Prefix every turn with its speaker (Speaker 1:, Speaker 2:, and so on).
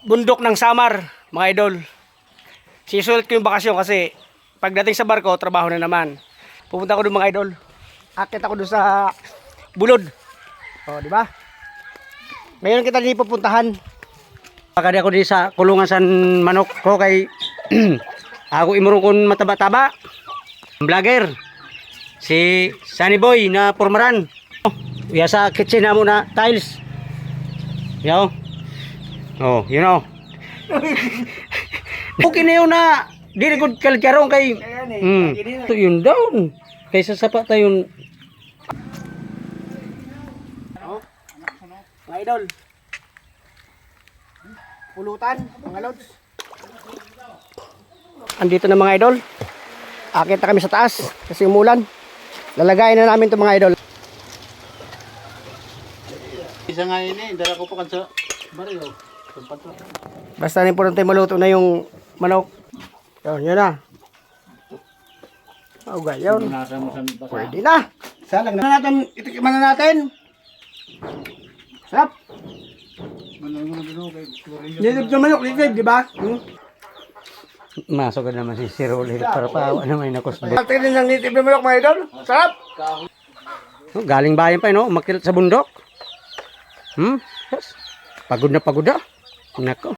Speaker 1: bundok ng Samar, mga idol. Sisulit ko yung bakasyon kasi pagdating sa barko, trabaho na naman. Pupunta ko doon mga idol. Akit ako doon sa Bulod. O, di ba? Ngayon kita din pupuntahan. Pakadi ako di sa kulungan sa manok ko kay ako imurong kon mataba-taba. Vlogger. Si Sunny Boy na pormaran. Iya sa kitchen na mo na tiles. Yo. Oh, you know. Okay na yun na dili ko kalkarong kay ito yun down kaysa sapat tayo mga idol pulutan mga lods andito na mga idol akit na kami sa taas kasi umulan lalagayin na namin ito mga idol
Speaker 2: Isa nga yun eh, dala ko pa kan sa baryo.
Speaker 1: basta na importante maluto na yung manok yun na okay yun pwede na salang na natin itikiman na natin sarap nilib na manok nilib diba masok ka naman si Sir Uli para paawa naman yung nakusbo natin din ng nilib na manok mga idol sarap galing bayan pa no makilit sa bundok yes. Pagod na nako